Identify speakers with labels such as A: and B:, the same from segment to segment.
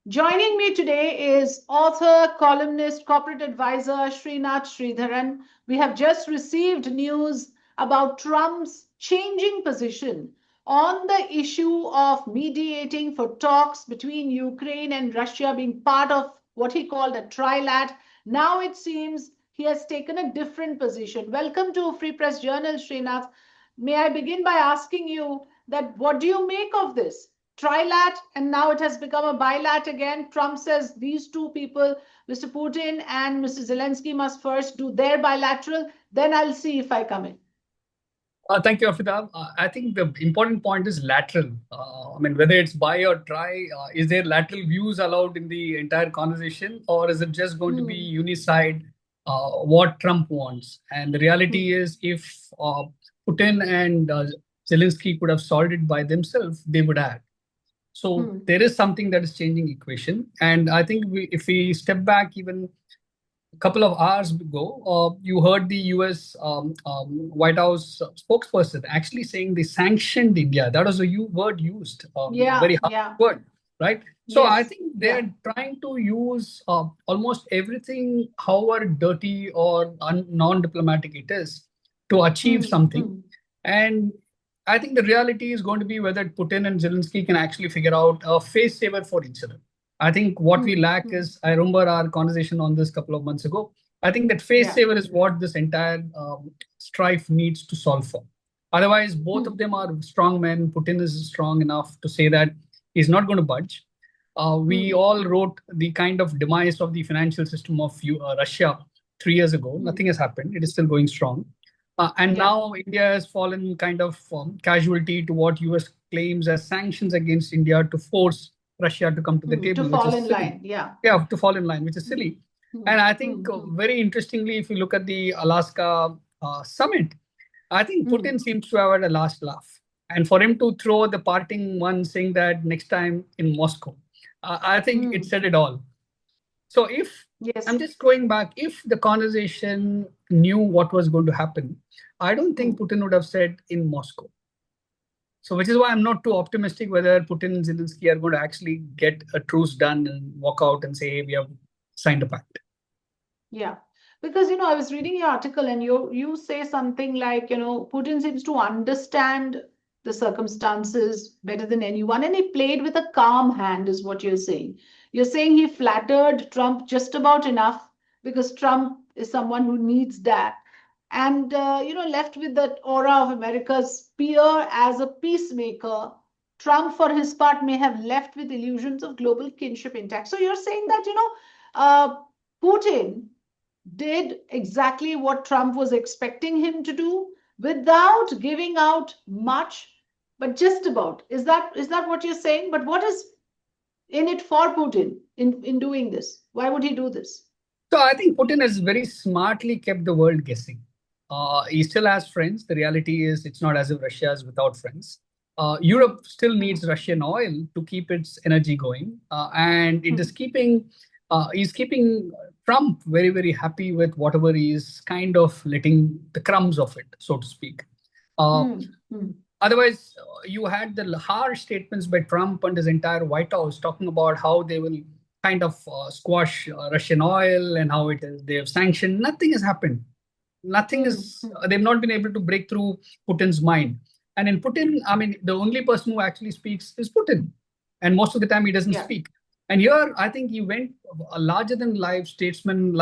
A: Joining me today is author, columnist, corporate advisor Srinath Sridharan. We have just received news about Trump's changing position on the issue of mediating for talks between Ukraine and Russia being part of what he called a trilat. Now it seems he has taken a different position. Welcome to Free Press Journal, Srinath. May I begin by asking you that what do you make of this? Trilat, and now it has become a bilat again. Trump says these two people, Mr. Putin and Mr. Zelensky, must first do their bilateral, then I'll see if I come in.
B: Thank you, Afrida. I think the important point is lateral. Whether it's bi or tri, is there lateral views allowed in the entire conversation, or is it just going to be uniside what Trump wants? And the reality is, if Putin and Zelensky could have solved it by themselves, they would have. So there is something that is changing equation. And I think if we step back even a couple of hours ago, you heard the US White House spokesperson actually saying they sanctioned India. That was a word used, very hard word, right? So I think they're trying to use almost everything, however dirty or non-diplomatic it is, to achieve something. And I think the reality is going to be whether Putin and Zelensky can actually figure out a face saver for each other. I think what we lack is, I remember our conversation on this a couple of months ago. I think that face saver is what this entire strife needs to solve for. Otherwise, both of them are strong men. Putin is strong enough to say that he's not going to budge. We all wrote the kind of demise of the financial system of Russia 3 years ago. Nothing has happened. It is still going strong. And now India has fallen kind of casualty to what US claims as sanctions against India to force Russia to come to the table.
A: To fall in line, yeah,
B: to fall in line, which is silly. And I think very interestingly, if you look at the Alaska summit, I think Putin seems to have had a last laugh. And for him to throw the parting one saying that next time in Moscow, I think it said it all. So if I'm just going back, if the conversation knew what was going to happen, I don't think Putin would have said in Moscow. So which is why I'm not too optimistic whether Putin and Zelensky are going to actually get a truce done and walk out and say, hey, we have signed a pact.
A: Yeah, because, I was reading your article and you say something like, Putin seems to understand the circumstances better than anyone, and he played with a calm hand, is what you're saying. You're saying he flattered Trump just about enough because Trump is someone who needs that. And, left with that aura of America's peer as a peacemaker. Trump, for his part, may have left with illusions of global kinship intact. So you're saying that, Putin did exactly what Trump was expecting him to do without giving out much, but just about. Is that what you're saying? But what is in it for Putin in doing this? Why would he do this?
B: So I think Putin has very smartly kept the world guessing. He still has friends. The reality is it's not as if Russia is without friends. Europe still needs Russian oil to keep its energy going. And it is he's keeping Trump very, very happy with whatever he's kind of letting the crumbs of it, so to speak. Otherwise, you had the harsh statements by Trump and his entire White House talking about how they will kind of squash Russian oil and how they have sanctioned. Nothing has happened. Nothing is, they've not been able to break through Putin's mind. And in Putin, the only person who actually speaks is Putin. And most of the time he doesn't speak. And here, I think he went a larger than life statesman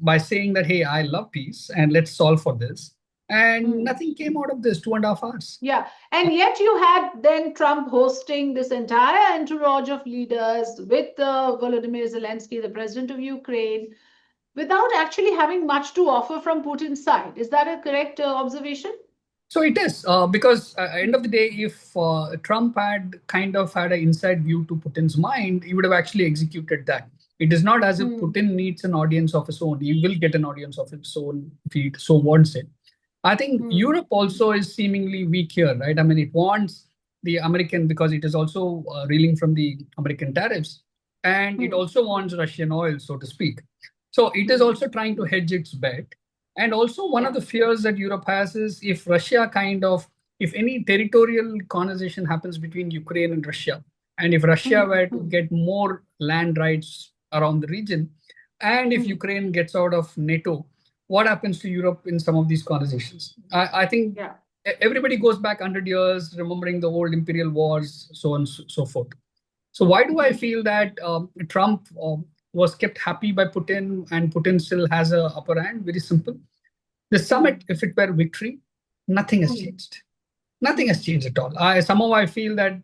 B: by saying that, hey, I love peace and let's solve for this. And nothing came out of this 2.5 hours.
A: Yeah. And yet you had then Trump hosting this entire entourage of leaders with Volodymyr Zelensky, the president of Ukraine, without actually having much to offer from Putin's side. Is that a correct observation?
B: So it is, because at the end of the day, if Trump had kind of had an inside view to Putin's mind, he would have actually executed that. It is not as if Putin needs an audience of his own. He will get an audience of his own if he so wants it. I think Europe also is seemingly weak here, right? It wants the American, because it is also reeling from the American tariffs. And it also wants Russian oil, so to speak. So it is also trying to hedge its bet. And also one of the fears that Europe has is if any territorial conversation happens between Ukraine and Russia, And if Russia were to get more land rights around the region, and if Ukraine gets out of NATO, what happens to Europe in some of these conversations? I think everybody goes back 100 years, remembering the old imperial wars, so on and so forth. So why do I feel that Trump was kept happy by Putin and Putin still has a upper hand? Very simple. The summit, if it were victory, nothing has changed. Nothing has changed at all. Somehow I feel that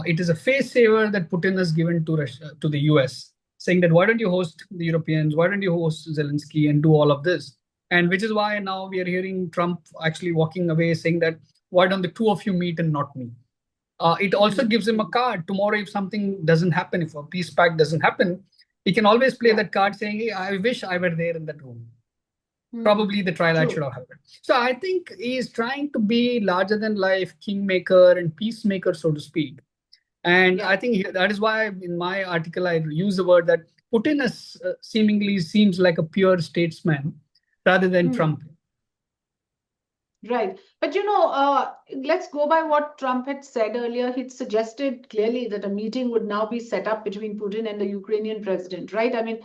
B: it is a face saver that Putin has given to Russia, to the US, saying that why don't you host the Europeans? Why don't you host Zelensky and do all of this? And which is why now we are hearing Trump actually walking away saying that why don't the two of you meet and not me? It also gives him a card. Tomorrow, if something doesn't happen, if a peace pact doesn't happen, he can always play that card saying, hey, I wish I were there in that room. Probably the trial should have happened. So I think he is trying to be larger than life kingmaker and peacemaker, so to speak. And I think that is why in my article, I use the word that Putin is, seemingly seems like a pure statesman rather than Trump.
A: Right. But, let's go by what Trump had said earlier. He'd suggested clearly that a meeting would now be set up between Putin and the Ukrainian president, right? I mean,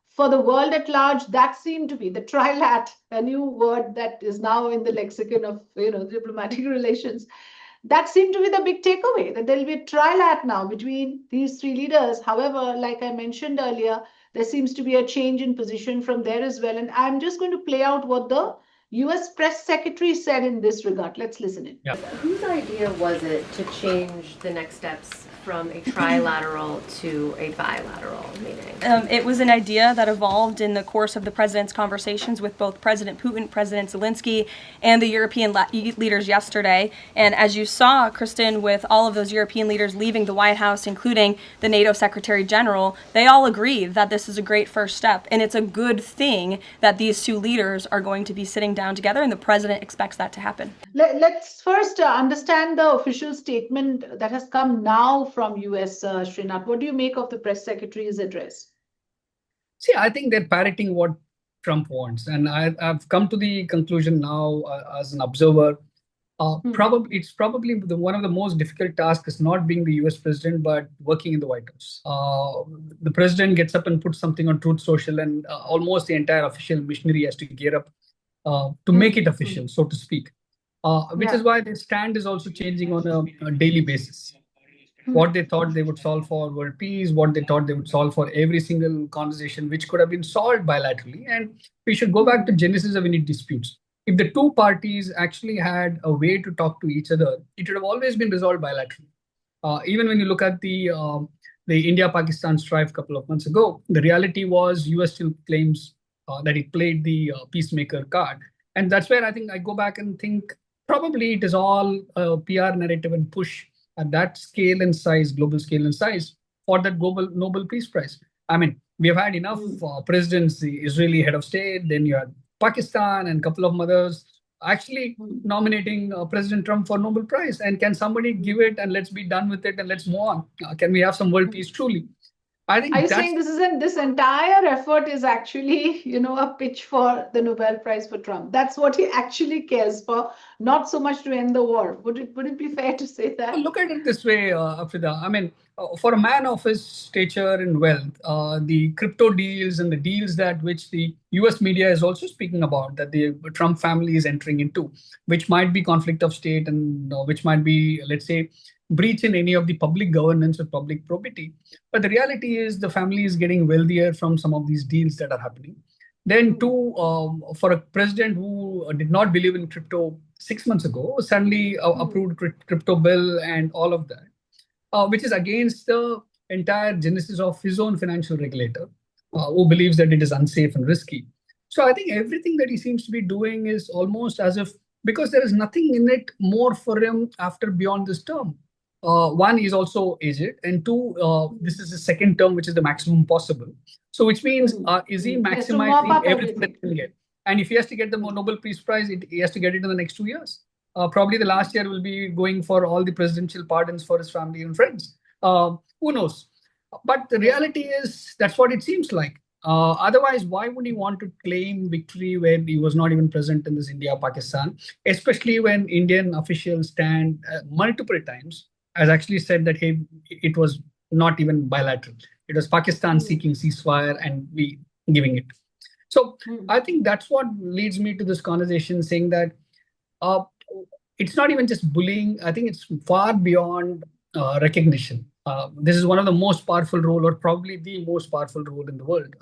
A: for the world at large, that seemed to be the trilat, a new word that is now in the lexicon of, diplomatic relations. That seemed to be the big takeaway, that there'll be a trilat now between these three leaders. However, like I mentioned earlier, there seems to be a change in position from there as well. And I'm just going to play out what the US press secretary said in this regard. Let's listen in.
C: Whose idea was it to change the next steps from a trilateral to a bilateral meeting?
D: It was an idea that evolved in the course of the president's conversations with both President Putin, President Zelensky, and the European leaders yesterday. And as you saw, Kristen, with all of those European leaders leaving the White House, including the NATO Secretary General, they all agree that this is a great first step. And it's a good thing that these two leaders are going to be sitting down together, and the president expects that to happen.
A: Let's first understand the official statement that has come now from US, Srinath. What do you make of the press secretary's address?
B: See, I think they're parroting what Trump wants. And I've come to the conclusion now as an observer, it's probably one of the most difficult tasks is not being the US president, but working in the White House. The president gets up and puts something on Truth Social, and almost the entire official machinery has to gear up to make it official, so to speak. Which is why their stand is also changing on a daily basis. What they thought they would solve for world peace, what they thought they would solve for every single conversation, which could have been solved bilaterally. And we should go back to genesis of any disputes. If the two parties actually had a way to talk to each other, it would have always been resolved bilaterally. Even when you look at the India-Pakistan strife a couple of months ago, the reality was US still claims that it played the peacemaker card. And that's where I think I go back and think probably it is all a PR narrative and push at that scale and size, global scale and size, for that global Nobel Peace Prize. I mean, we have had enough presidents, the Israeli head of state, then you had Pakistan and a couple of others actually nominating President Trump for Nobel Prize. And can somebody give it and let's be done with it and let's move on? Can we have some world peace truly? I think
A: are you saying this entire effort is actually, a pitch for the Nobel Prize for Trump? That's what he actually cares for, not so much to end the war. Would it be fair to say that?
B: Look at it this way, Afrida. I mean, for a man of his stature and wealth, the crypto deals and the deals that which the US media is also speaking about, that the Trump family is entering into, which might be conflict of state and which might be, let's say, breach in any of the public governance or public probity. But the reality is the family is getting wealthier from some of these deals that are happening. Then two, for a president who did not believe in crypto 6 months ago, suddenly approved crypto bill and all of that, which is against the entire genesis of his own financial regulator, who believes that it is unsafe and risky. So I think everything that he seems to be doing is almost as if, because there is nothing in it more for him after beyond this term. One, is also aged, and two, this is his second term, which is the maximum possible. So which means, is he maximizing everything that he can get? And if he has to get the Nobel Peace Prize, he has to get it in the next 2 years. Probably the last year will be going for all the presidential pardons for his family and friends. Who knows? But the reality is that's what it seems like. Otherwise, why would he want to claim victory when he was not even present in this India-Pakistan, especially when Indian officials stand multiple times has actually said that, hey, it was not even bilateral. It was Pakistan seeking ceasefire and we giving it. So I think that's what leads me to this conversation, saying that it's not even just bullying. I think it's far beyond recognition. This is one of the most powerful role, or probably the most powerful role in the world.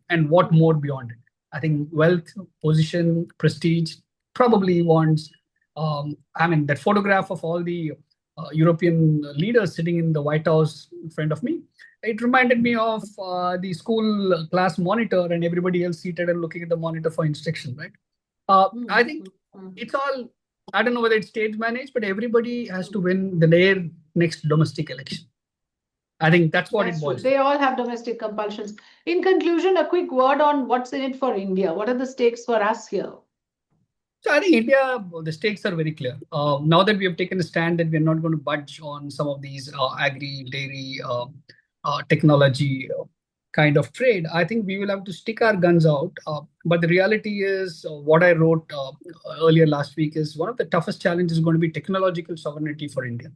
B: And what more beyond it? I think wealth, position, prestige probably wants. That photograph of all the European leaders sitting in the White House in front of me, it reminded me of the school class monitor and everybody else seated and looking at the monitor for instruction, right? I think it's all, I don't know whether it's stage managed, but everybody has to win their next domestic election. I think that's what it boils
A: down. They all have domestic compulsions. In conclusion, a quick word on what's in it for India. What are the stakes for us here?
B: So I think India, the stakes are very clear. Now that we have taken a stand that we're not going to budge on some of these agri, dairy, technology kind of trade, I think we will have to stick our guns out. But the reality is, what I wrote earlier last week is one of the toughest challenges is going to be technological sovereignty for India.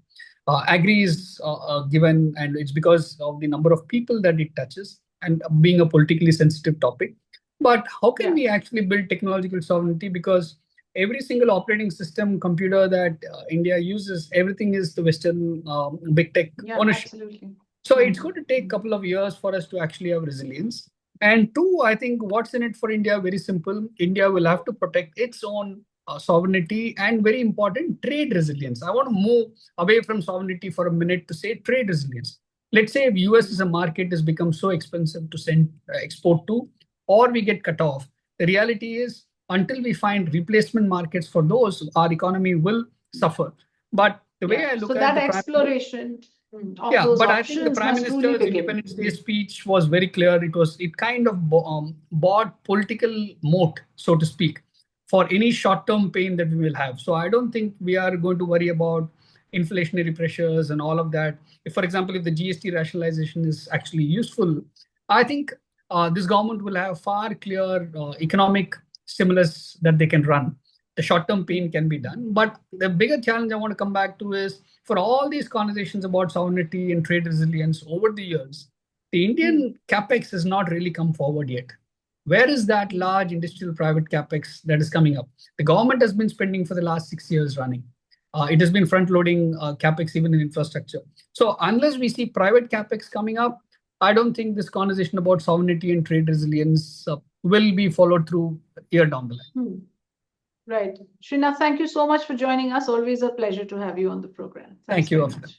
B: Agri is given, and it's because of the number of people that it touches and being a politically sensitive topic. But how can we actually build technological sovereignty? Because every single operating system computer that India uses, everything is the Western big tech ownership. Absolutely. So it's going to take a couple of years for us to actually have resilience. And two, I think what's in it for India, very simple. India will have to protect its own sovereignty and, very important, trade resilience. I want to move away from sovereignty for a minute to say trade resilience. Let's say if US as a market has become so expensive to send export to, or we get cut off. The reality is, until we find replacement markets for those, our economy will suffer. But the way I look at
A: that exploration.
B: But I think the Prime Minister's Independence Day speech was very clear. It kind of bought political moat, so to speak, for any short-term pain that we will have. So I don't think we are going to worry about inflationary pressures and all of that. If, for example, if the GST rationalization is actually useful, I think this government will have far clear economic stimulus that they can run. The short-term pain can be done. But the bigger challenge I want to come back to is, for all these conversations about sovereignty and trade resilience over the years, the Indian capex has not really come forward yet. Where is that large industrial private capex that is coming up? The government has been spending for the last 6 years running. It has been front-loading capex even in infrastructure. So unless we see private capex coming up, I don't think this conversation about sovereignty and trade resilience will be followed through year down the line.
A: Right. Srinath, thank you so much for joining us. Always a pleasure to have you on the program.
B: Thank you, Afrida.